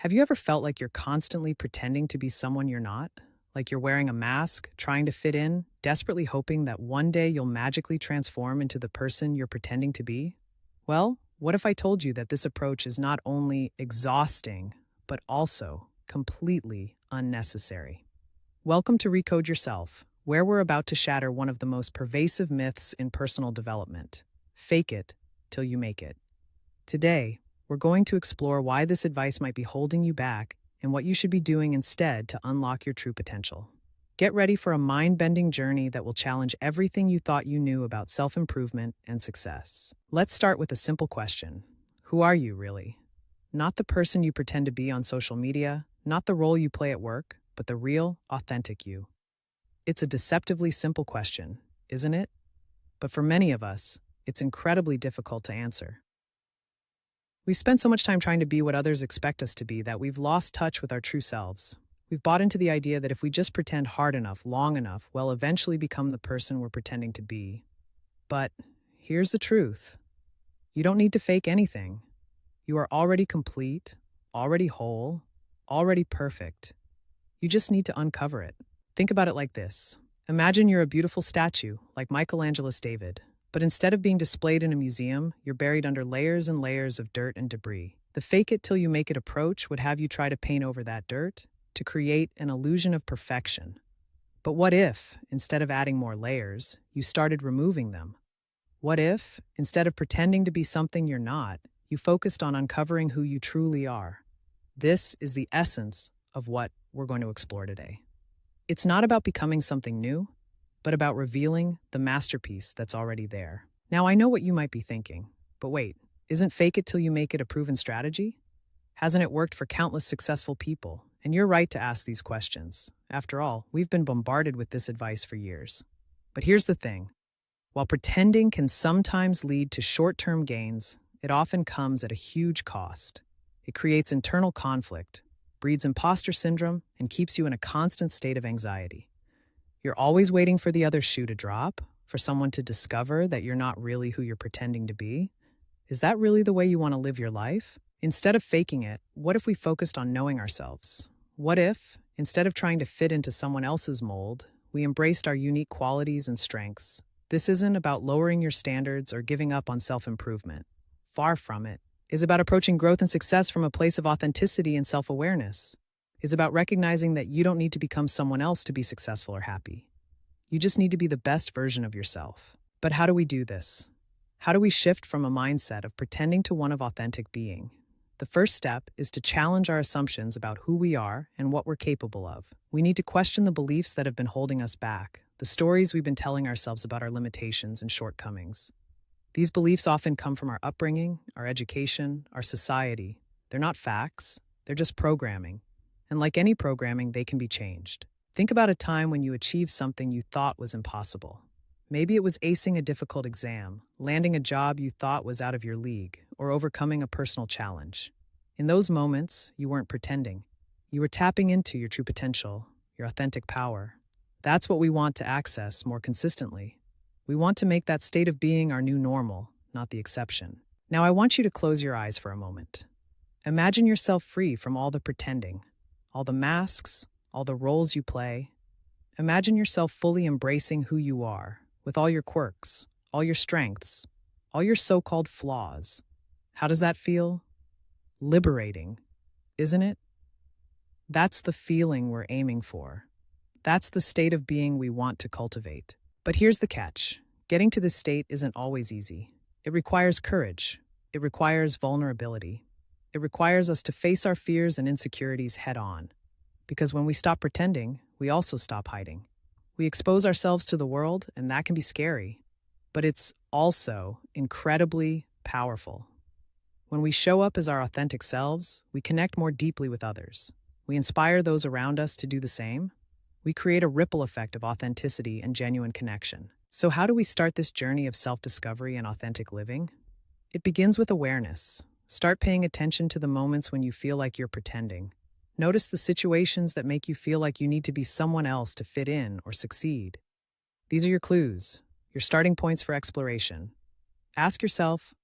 Have you ever felt like you're constantly pretending to be someone you're not? Like you're wearing a mask, trying to fit in, desperately hoping that one day you'll magically transform into the person you're pretending to be? Well, what if I told you that this approach is not only exhausting, but also completely unnecessary? Welcome to Recode Yourself, where we're about to shatter one of the most pervasive myths in personal development. Fake it till you make it. Today, we're going to explore why this advice might be holding you back and what you should be doing instead to unlock your true potential. Get ready for a mind-bending journey that will challenge everything you thought you knew about self-improvement and success. Let's start with a simple question. Who are you, really? Not the person you pretend to be on social media, not the role you play at work, but the real, authentic you. It's a deceptively simple question, isn't it? But for many of us, it's incredibly difficult to answer. We spend so much time trying to be what others expect us to be that we've lost touch with our true selves. We've bought into the idea that if we just pretend hard enough, long enough, we'll eventually become the person we're pretending to be. But here's the truth. You don't need to fake anything. You are already complete, already whole, already perfect. You just need to uncover it. Think about it like this. Imagine you're a beautiful statue, like Michelangelo's David. But instead of being displayed in a museum, you're buried under layers and layers of dirt and debris. The fake it till you make it approach would have you try to paint over that dirt to create an illusion of perfection. But what if, instead of adding more layers, you started removing them? What if, instead of pretending to be something you're not, you focused on uncovering who you truly are? This is the essence of what we're going to explore today. It's not about becoming something new, but about revealing the masterpiece that's already there. Now, I know what you might be thinking, but wait, isn't fake it till you make it a proven strategy? Hasn't it worked for countless successful people? And you're right to ask these questions. After all, we've been bombarded with this advice for years. But here's the thing. While pretending can sometimes lead to short-term gains, it often comes at a huge cost. It creates internal conflict, breeds imposter syndrome, and keeps you in a constant state of anxiety. You're always waiting for the other shoe to drop, for someone to discover that you're not really who you're pretending to be. Is that really the way you want to live your life? Instead of faking it, what if we focused on knowing ourselves? What if, instead of trying to fit into someone else's mold, we embraced our unique qualities and strengths? This isn't about lowering your standards or giving up on self-improvement. Far from it. It's about approaching growth and success from a place of authenticity and self-awareness. Is about recognizing that you don't need to become someone else to be successful or happy. You just need to be the best version of yourself. But how do we do this? How do we shift from a mindset of pretending to one of authentic being? The first step is to challenge our assumptions about who we are and what we're capable of. We need to question the beliefs that have been holding us back, the stories we've been telling ourselves about our limitations and shortcomings. These beliefs often come from our upbringing, our education, our society. They're not facts, they're just programming. And like any programming, they can be changed. Think about a time when you achieved something you thought was impossible. Maybe it was acing a difficult exam, landing a job you thought was out of your league, or overcoming a personal challenge. In those moments, you weren't pretending. You were tapping into your true potential, your authentic power. That's what we want to access more consistently. We want to make that state of being our new normal, not the exception. Now I want you to close your eyes for a moment. Imagine yourself free from all the pretending, all the masks, all the roles you play. Imagine yourself fully embracing who you are, with all your quirks, all your strengths, all your so-called flaws. How does that feel? Liberating, isn't it? That's the feeling we're aiming for. That's the state of being we want to cultivate. But here's the catch. Getting to this state isn't always easy. It requires courage. It requires vulnerability. It requires us to face our fears and insecurities head on. Because when we stop pretending, we also stop hiding. We expose ourselves to the world, and that can be scary. But it's also incredibly powerful. When we show up as our authentic selves, we connect more deeply with others. We inspire those around us to do the same. We create a ripple effect of authenticity and genuine connection. So how do we start this journey of self-discovery and authentic living? It begins with awareness. Start paying attention to the moments when you feel like you're pretending. Notice the situations that make you feel like you need to be someone else to fit in or succeed. These are your clues, your starting points for exploration. Ask yourself,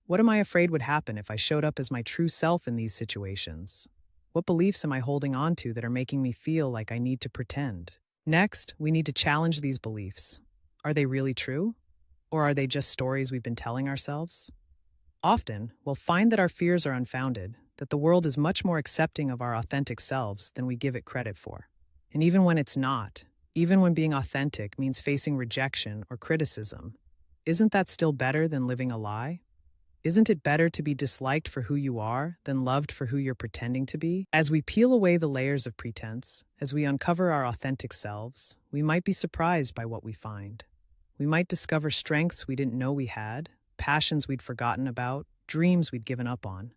what am I afraid would happen if I showed up as my true self in these situations? What beliefs am I holding on to that are making me feel like I need to pretend? Next, we need to challenge these beliefs. Are they really true? Or are they just stories we've been telling ourselves? Often, we'll find that our fears are unfounded, that the world is much more accepting of our authentic selves than we give it credit for. And even when it's not, even when being authentic means facing rejection or criticism, isn't that still better than living a lie? Isn't it better to be disliked for who you are than loved for who you're pretending to be? As we peel away the layers of pretense, as we uncover our authentic selves, we might be surprised by what we find. We might discover strengths we didn't know we had, passions we'd forgotten about, dreams we'd given up on.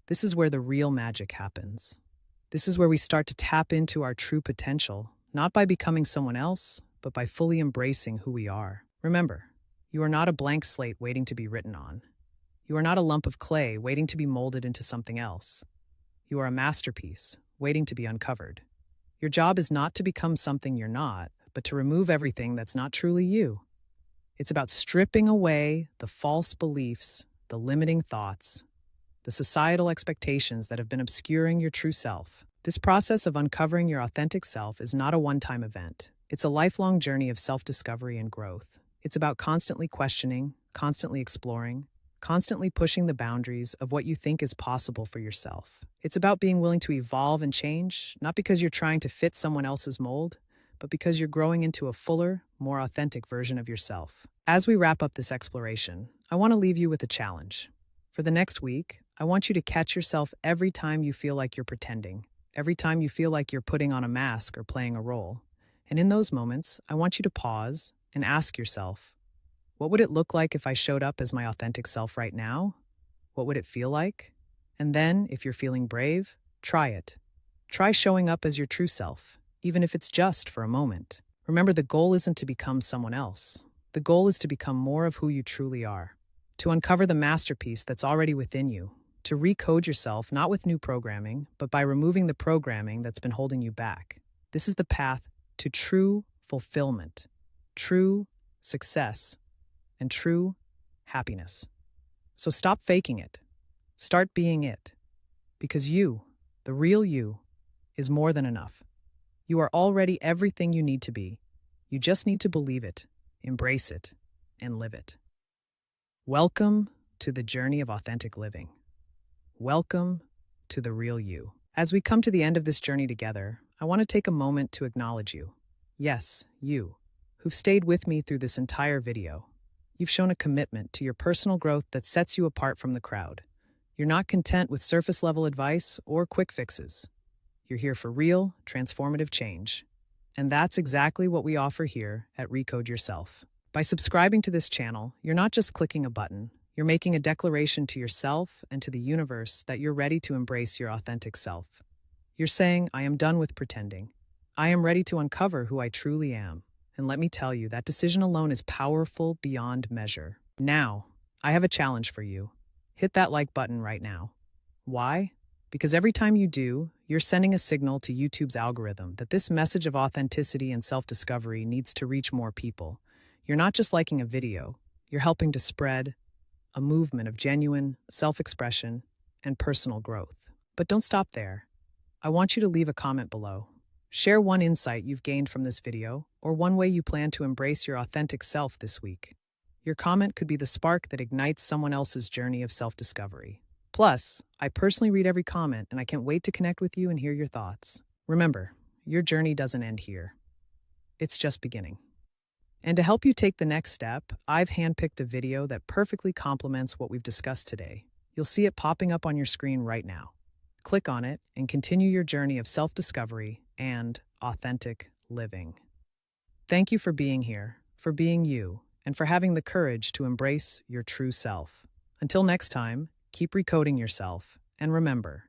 This is where the real magic happens. This is where we start to tap into our true potential, not by becoming someone else, but by fully embracing who we are. Remember, you are not a blank slate waiting to be written on. You are not a lump of clay waiting to be molded into something else. You are a masterpiece waiting to be uncovered. Your job is not to become something you're not, but to remove everything that's not truly you. It's about stripping away the false beliefs, the limiting thoughts, the societal expectations that have been obscuring your true self. This process of uncovering your authentic self is not a one-time event. It's a lifelong journey of self-discovery and growth. It's about constantly questioning, constantly exploring, constantly pushing the boundaries of what you think is possible for yourself. It's about being willing to evolve and change, not because you're trying to fit someone else's mold, but because you're growing into a fuller, more authentic version of yourself. As we wrap up this exploration, I want to leave you with a challenge. For the next week, I want you to catch yourself every time you feel like you're pretending, every time you feel like you're putting on a mask or playing a role. And in those moments, I want you to pause and ask yourself, what would it look like if I showed up as my authentic self right now? What would it feel like? And then, if you're feeling brave, try it. Try showing up as your true self, even if it's just for a moment. Remember, the goal isn't to become someone else. The goal is to become more of who you truly are, to uncover the masterpiece that's already within you, to recode yourself not with new programming, but by removing the programming that's been holding you back. This is the path to true fulfillment, true success, and true happiness. So stop faking it. Start being it. Because you, the real you, is more than enough. You are already everything you need to be. You just need to believe it, embrace it, and live it. Welcome to the journey of authentic living. Welcome to the real you. As we come to the end of this journey together, I want to take a moment to acknowledge you. Yes, you, who've stayed with me through this entire video. You've shown a commitment to your personal growth that sets you apart from the crowd. You're not content with surface-level advice or quick fixes. You're here for real, transformative change. And that's exactly what we offer here at Recode Yourself. By subscribing to this channel, you're not just clicking a button. You're making a declaration to yourself and to the universe that you're ready to embrace your authentic self. You're saying, I am done with pretending. I am ready to uncover who I truly am. And let me tell you, that decision alone is powerful beyond measure. Now, I have a challenge for you. Hit that like button right now. Why? Because every time you do, you're sending a signal to YouTube's algorithm that this message of authenticity and self-discovery needs to reach more people. You're not just liking a video, you're helping to spread a movement of genuine self-expression and personal growth. But don't stop there. I want you to leave a comment below. Share one insight you've gained from this video, or one way you plan to embrace your authentic self this week. Your comment could be the spark that ignites someone else's journey of self-discovery. Plus, I personally read every comment, and I can't wait to connect with you and hear your thoughts. Remember, your journey doesn't end here. It's just beginning. And to help you take the next step, I've handpicked a video that perfectly complements what we've discussed today. You'll see it popping up on your screen right now. Click on it and continue your journey of self-discovery and authentic living. Thank you for being here, for being you, and for having the courage to embrace your true self. Until next time, keep recoding yourself, and remember,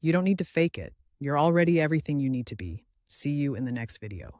you don't need to fake it. You're already everything you need to be. See you in the next video.